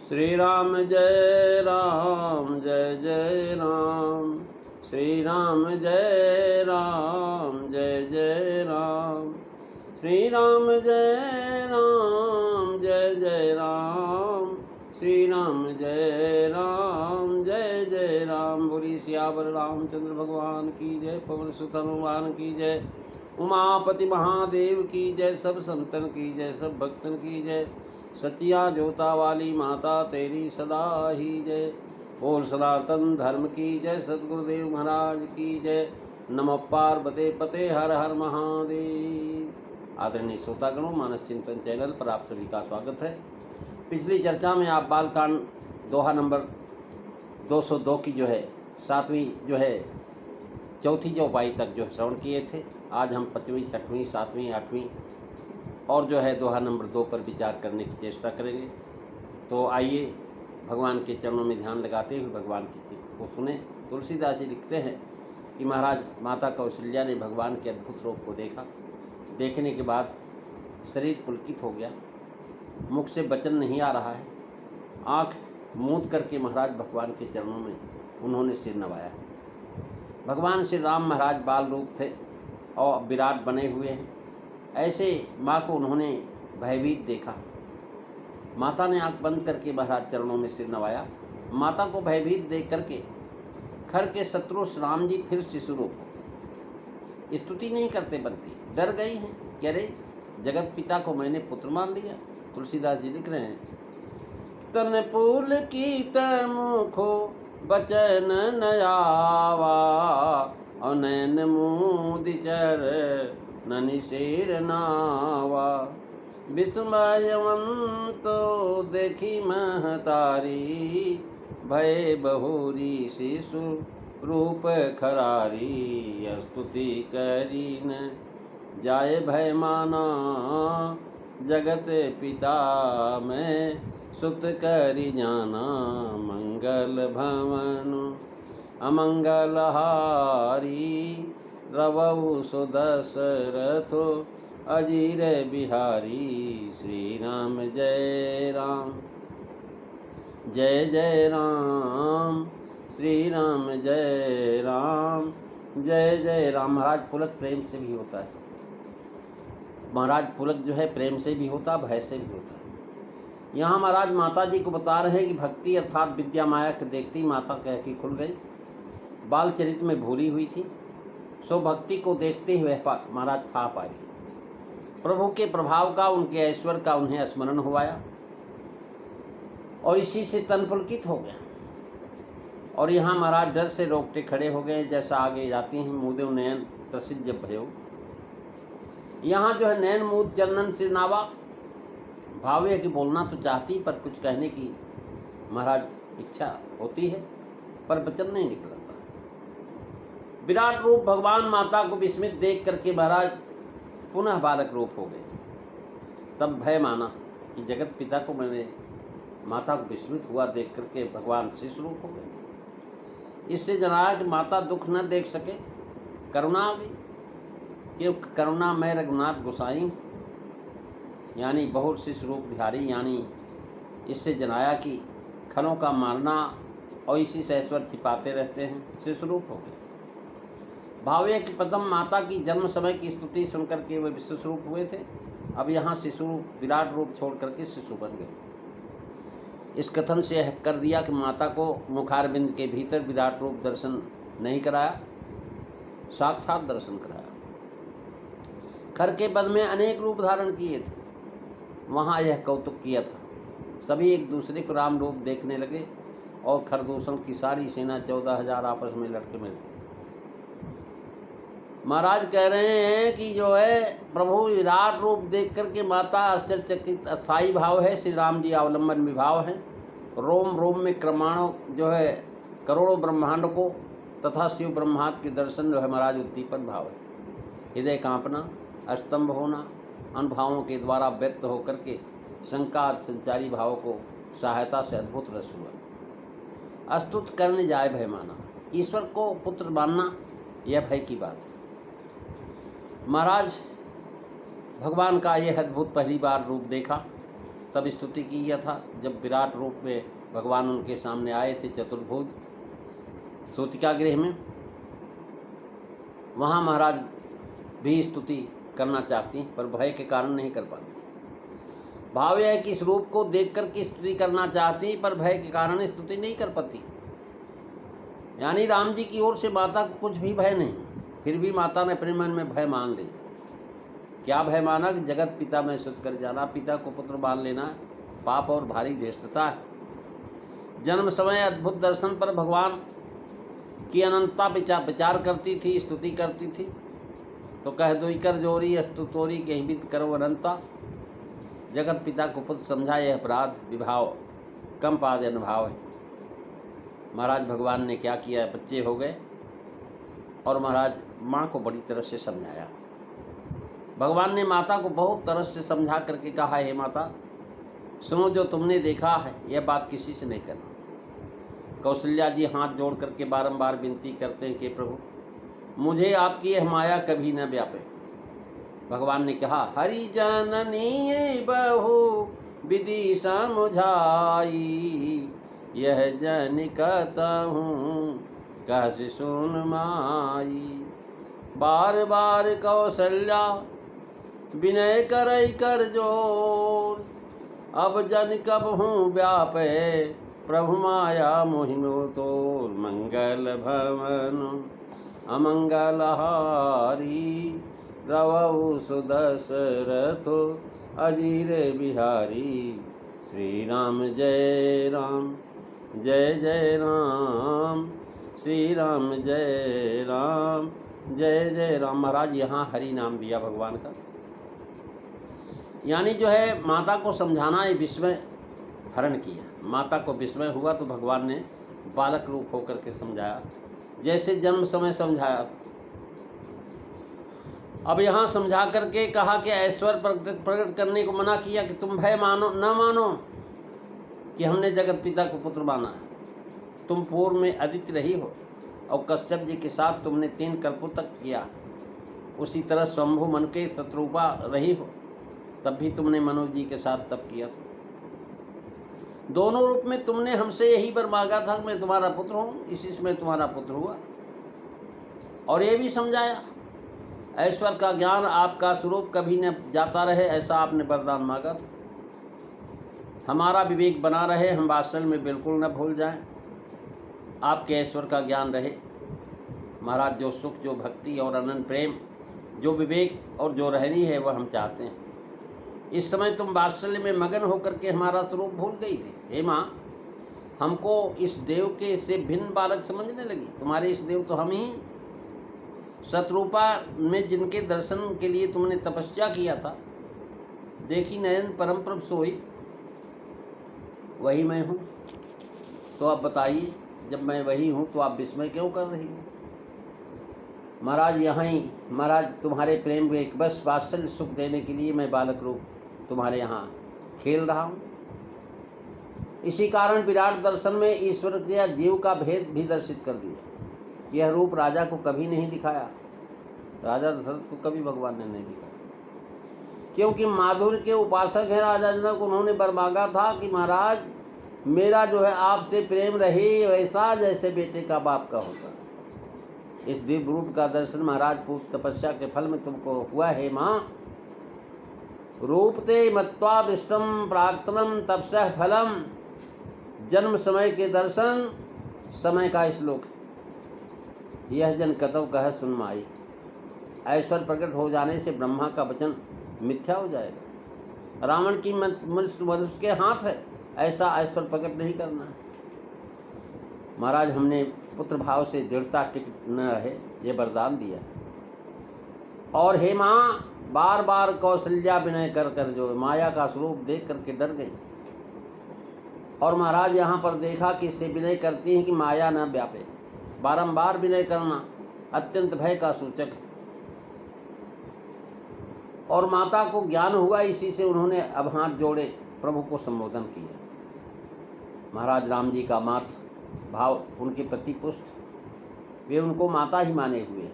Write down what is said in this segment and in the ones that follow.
श्री राम जय राम जय जय राम। श्री राम जय राम जय जय राम। श्री राम जय राम जय जय राम। श्री राम जय राम जय जय राम। बोली सियावर रामचंद्र भगवान की जय। पवन सुत हनुमान की जय। उमापति महादेव की जय। सब संतन की जय, सब भक्तन की जय। सचिया जोता वाली माता तेरी सदा ही जय। बोल सनातन धर्म की जय। सद्गुरुदेव महाराज की जय। नमः पार्वते पते हर हर महादेव। आदरणीय श्रोतागणों, मानस चिंतन चैनल पर आप सभी का स्वागत है। पिछली चर्चा में आप बालकांड दोहा नंबर 202 की जो है 7वीं जो है चौथी चौपाई तक जो श्रवण किए थे। आज हम 5वीं 6वीं 7वीं 8वीं और जो है दोहा नंबर 2 पर विचार करने की चेष्टा करेंगे। तो आइए भगवान के चरणों में ध्यान लगाते हुए भगवान की चित्त को सुने। तुलसीदास जी लिखते हैं कि महाराज माता कौशल्या ने भगवान के अद्भुत रूप को देखा। देखने के बाद शरीर पुलकित हो गया, मुख से वचन नहीं आ रहा है। आँख मूंद करके महाराज भगवान के चरणों में उन्होंने सिर नवाया। भगवान श्री राम महाराज बाल रूप थे और विराट बने हुए हैं। ऐसे माँ को उन्होंने भयभीत देखा। माता ने आंख बंद करके महाराज चरणों में सिर नवाया। माता को भयभीत देख करके खर के शत्रु राम जी फिर शिशु रूप हो गए। स्तुति नहीं करते बनती, डर गई हैं कि अरे जगत पिता को मैंने पुत्र मान लिया। तुलसीदास जी लिख रहे हैं, तन पुल की मुखो बचन नयावा और नैन मूद चर ननि शेर नावा। विस्मयवंतो देखी महतारी भय बहुरी शिशु रूप खरारी। स्तुति करी न जाय भय माना जगत पिता में सुत करी जाना। मंगल भवन अमंगल हारी रवौ सुदशरथो अजीर बिहारी। श्री राम जय राम जय जय राम। श्री राम जय राम जय जय राम। महाराज पुलक प्रेम से भी होता है। महाराज पुलक जो है प्रेम से भी होता, भय से भी होता है। यहाँ महाराज माता जी को बता रहे हैं कि भक्ति अर्थात विद्या माया के देखती माता कह की खुल गई। बाल चरित्र में भूली हुई थी, सो भक्ति को देखते हुए महाराज था पाई। प्रभु के प्रभाव का, उनके ऐश्वर्य का उन्हें स्मरण हुआया और इसी से तन पुलकित हो गया। और यहाँ महाराज डर से रोकटे खड़े हो गए। जैसा आगे जाती हैं, मुदेव नयन त्रसित जब भयो। यहाँ जो है नैन मूद चरणन सिर नावा। भाव है कि बोलना तो चाहती पर कुछ कहने की महाराज इच्छा होती है पर वचन नहीं निकलता। विराट रूप भगवान माता को विस्मित देख करके महाराज पुनः बालक रूप हो गए। तब भय माना कि जगत पिता को मैंने माता को विस्मित हुआ देख करके भगवान शिशु रूप हो गए। इससे जनाया कि माता दुख न देख सके, करुणा आ गई। क्योंकि करुणा मैं रघुनाथ गोसाई यानी बहुत शिशु रूप बिहारी। यानी इससे जनाया कि खलों का मारना और इसी से ऐश्वर्य छिपाते रहते हैं। शिशु रूप हो गए। भाव्य की प्रथम माता की जन्म समय की स्तुति सुनकर के वे विश्व रूप हुए थे। अब यहाँ शिशु विराट रूप छोड़ करके शिशु बन गए। इस कथन से यह कर दिया कि माता को मुखारबिंद के भीतर विराट रूप दर्शन नहीं कराया, साक्षात दर्शन कराया। खर के पद में अनेक रूप धारण किए थे, वहाँ यह कौतुक किया था। सभी एक दूसरे को राम रूप देखने लगे और खरदूषण की सारी सेना 14,000 आपस में लड़के मिल गए। महाराज कह रहे हैं कि जो है प्रभु विराट रूप देख करके माता आश्चर्यचकित। अस्थायी भाव है, श्री राम जी अवलंबन विभाव है। रोम रोम में क्रमाणों जो है करोड़ों ब्रह्मांड को तथा शिव ब्रह्मांड के दर्शन जो है महाराज उद्दीपन भाव है। हृदय कांपना, अस्तंभ होना, अनुभवों के द्वारा व्यक्त होकर के शंका संचारी भाव को सहायता से अद्भुत रस हुआ। अस्तुत करने जाए भय माना। ईश्वर को पुत्र मानना यह भय की बात है। महाराज भगवान का यह अद्भुत पहली बार रूप देखा तब स्तुति की था जब विराट रूप में भगवान उनके सामने आए थे चतुर्भुज सूतिका गृह में। वहाँ महाराज भी स्तुति करना चाहती पर भय के कारण नहीं कर पाती। भाव यह है कि इस रूप को देख कर के स्तुति करना चाहती पर भय के कारण स्तुति नहीं कर पाती। यानी राम जी की ओर से माता को कुछ भी भय नहीं, फिर भी माता ने अपने मन में भय मान लिया। क्या भय माना कि जगत पिता में सुत कर जाना, पिता को पुत्र मान लेना पाप और भारी ज्येष्ठता है। जन्म समय अद्भुत दर्शन पर भगवान की अनंतता विचार करती थी, स्तुति करती थी। तो कह दो कर जोरी स्तुतोरी कहीं भी करो अनंता। जगत पिता को पुत्र समझा यह अपराध विभाव कम पाद अनुभाव है। महाराज भगवान ने क्या किया, बच्चे हो गए और महाराज माँ को बड़ी तरह से समझाया। भगवान ने माता को बहुत तरह से समझा करके कहा, हे माता सुनो, जो तुमने देखा है यह बात किसी से नहीं करना। कौशल्या जी हाथ जोड़ करके बारंबार विनती करते हैं कि प्रभु मुझे आपकी यह माया कभी न व्यापे। भगवान ने कहा, हरि जननी बहु विधि समझाई, यह जन कहूँ कह सुन माई। बार बार कौशल्या विनय कर जोर, अब जन कब हूँ व्यापे प्रभु माया मोहिनो तोर। मंगल भवन अमंगल हारी, रवौ सुदशरथ अजीर बिहारी। श्री राम जय राम जय जय राम, श्री राम जय राम जय जय राम। महाराज यहाँ हरि नाम दिया भगवान का, यानी जो है माता को समझाना, ये विस्मय हरण किया। माता को विस्मय हुआ तो भगवान ने बालक रूप होकर के समझाया, जैसे जन्म समय समझाया। अब यहाँ समझा करके कहा कि ऐश्वर्य प्रकट करने को मना किया कि तुम भय मानो न मानो कि हमने जगत पिता को पुत्र माना है। तुम पूर्व में अदिति रही हो और कश्यप जी के साथ तुमने 3 कल्पों तक किया। उसी तरह स्वयंभू मन के शत्रुपा रही हो, तब भी तुमने मनोज जी के साथ तप किया था। दोनों रूप में तुमने हमसे यही वर मांगा था कि मैं तुम्हारा पुत्र हूँ, इसी से मैं तुम्हारा पुत्र हुआ। और ये भी समझाया ऐश्वर्य का ज्ञान आपका स्वरूप कभी न जाता रहे, ऐसा आपने वरदान मांगा था। हमारा विवेक बना रहे, हम वात्सल्य में बिल्कुल न भूल जाएं, आपके ऐश्वर्य का ज्ञान रहे। महाराज जो सुख, जो भक्ति और अनंत प्रेम, जो विवेक और जो रहनी है वह हम चाहते हैं। इस समय तुम वात्सल्य में मगन होकर के हमारा स्वरूप भूल गई थी। हे माँ, हमको इस देव के से भिन्न बालक समझने लगी। तुम्हारे इस देव तो हम ही। शत्रुपा में जिनके दर्शन के लिए तुमने तपस्या किया था, देखी नयन परम प्रभ सोई, वही मैं हूँ। तो आप बताइए, जब मैं वही हूँ तो आप विस्मय क्यों कर रही हो? महाराज यहाँ ही महाराज तुम्हारे प्रेम में एक बस वात्सल्य सुख देने के लिए मैं बालक रूप तुम्हारे यहाँ खेल रहा हूँ। इसी कारण विराट दर्शन में ईश्वर या जीव का भेद भी दर्शित कर दिया। यह रूप राजा को कभी नहीं दिखाया, राजा दशरथ को कभी भगवान ने नहीं दिखाया, क्योंकि माधुर्य के उपासक है राजा जनक। उन्होंने वर मांगा था कि महाराज मेरा जो है आपसे प्रेम रहे वैसा जैसे बेटे का बाप का होता। इस दिव्य रूप का दर्शन महाराज पूर्व तपस्या के फल में तुमको हुआ है माँ। रूप ते मत्वा दृष्टम प्राक्तनम तपसः फलम। जन्म समय के दर्शन समय का श्लोक, यह जन कतव कह सुन माई। ऐश्वर्य प्रकट हो जाने से ब्रह्मा का वचन मिथ्या हो जाएगा। रावण की मनुष्य के हाथ है, ऐसा ऐश्वर्य प्रकट नहीं करना है। महाराज हमने पुत्र भाव से दृढ़ता टिक न रहे, ये वरदान दिया। और हे माँ, बार बार कौशल्या विनय कर कर जो माया का स्वरूप देख करके डर गई। और महाराज यहाँ पर देखा कि इससे विनय करती हैं कि माया न व्यापे। बारंबार विनय करना अत्यंत भय का सूचक है। और माता को ज्ञान हुआ, इसी से उन्होंने अब हाथ जोड़े प्रभु को संबोधन किया। महाराज राम जी का मात भाव उनके प्रति पुष्ट, वे उनको माता ही माने हुए।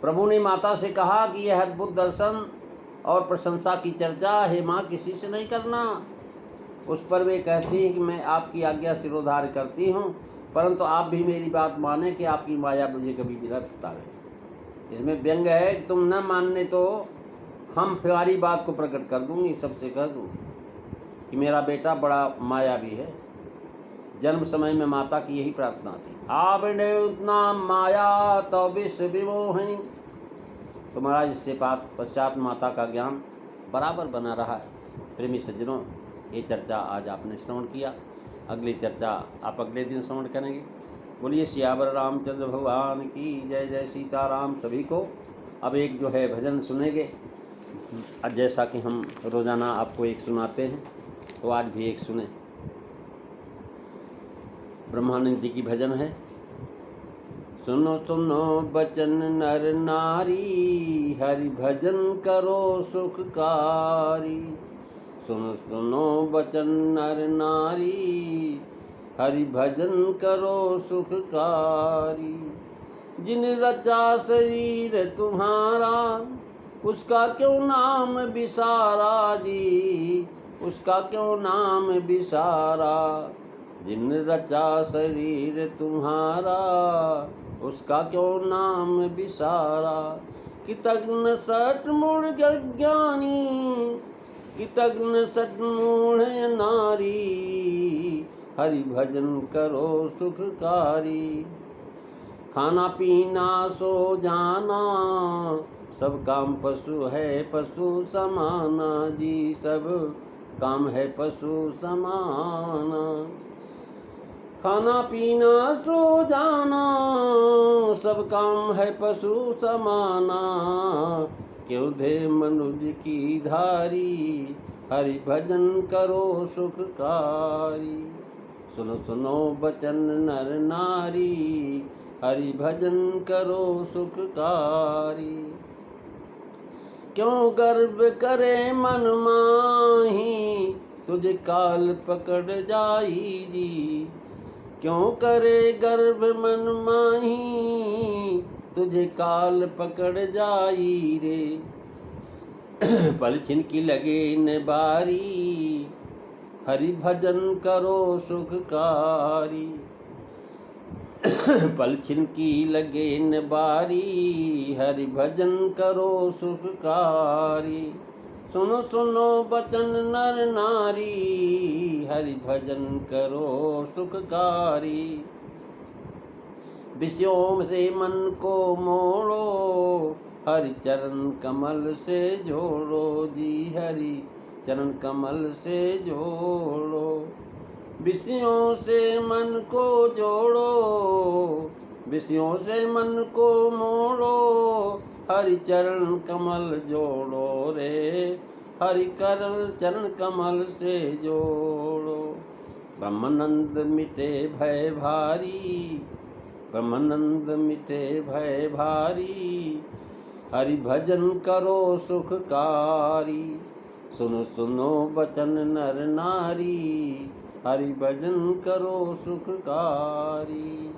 प्रभु ने माता से कहा कि यह अद्भुत दर्शन और प्रशंसा की चर्चा हे माँ किसी से नहीं करना। उस पर वे कहती हैं कि मैं आपकी आज्ञा सिरोधार्य करती हूँ, परंतु आप भी मेरी बात माने कि आपकी माया मुझे कभी भी न सतावे। इसमें व्यंग है कि तुम न मानने तो हम तुम्हारी बात को प्रकट कर दूंगी, सबसे कह दूंगी कि मेरा बेटा बड़ा मायावी है। जन्म समय में माता की यही प्रार्थना थी, आपने उतना माया तो विश्व विमोहिनी। तो महाराज इससे पश्चात माता का ज्ञान बराबर बना रहा है। प्रेमी सज्जनों, ये चर्चा आज आपने श्रवण किया, अगली चर्चा आप अगले दिन श्रवण करेंगे। बोलिए सियावर रामचंद्र भगवान की जय। जय सीताराम। सभी को अब एक जो है भजन सुनेंगे, जैसा कि हम रोज़ाना आपको एक सुनाते हैं, तो आज भी एक सुने। ब्रह्मानंद जी की भजन है। सुनो सुनो बचन नर नारी, हरि भजन करो सुखकारी। सुनो सुनो बचन नर नारी, हरि भजन करो सुखकारी। जिन रचा शरीर तुम्हारा, उसका क्यों नाम बिसारा जी, उसका क्यों नाम बिसारा। जिन रचा शरीर तुम्हारा, उसका क्यों नाम बिसारा। कृतघ्न सटमूढ़ ज्ञानी, कृतघ्न सटमूढ़ नारी, हरि भजन करो सुखकारी। खाना पीना सो जाना, सब काम पशु है पशु समाना जी, सब काम है पशु समाना। खाना पीना सो जाना, सब काम है पशु समाना। क्यों दे मनुज की धारी, हरि भजन करो सुखकारी। सुनो सुनो बचन नर नारी, हरि भजन करो सुखकारी। क्यों गर्व करे मन माही, तुझे काल पकड़ जाई जी। क्यों करे गर्व मन माही, तुझे काल पकड़ जाई रे। पल छिनकी लगे न बारी, हरि भजन करो सुखकारी। पल छिनकी लगे न बारी, हरि भजन करो सुखकारी। सुनो सुनो बचन नर नारी, हरि भजन करो सुखकारी। विषयों से मन को मोड़ो, हरि चरण कमल से जोड़ो जी, हरि चरण कमल से जोड़ो। विषयों से मन को जोड़ो, विषयों से मन को मोड़ो, हरि चरण कमल जोड़ो रे, हरि चरण कमल से जोड़ो। ब्रह्मानंद मिटे भय भारी, ब्रह्मानंद मिटे भय भारी, हरि भजन करो सुखकारी। सुनो सुनो बचन नर नारी, हरि भजन करो सुखकारी।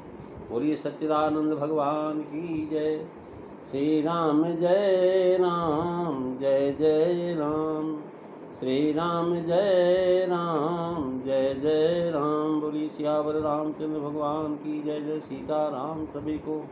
बोलिए सच्चिदानंद भगवान की जय। श्री राम जय राम, जय जय राम। श्री राम जय राम, जय जय राम। बोलिए सियावर रामचंद्र भगवान की जय। जय सीताराम। सभी को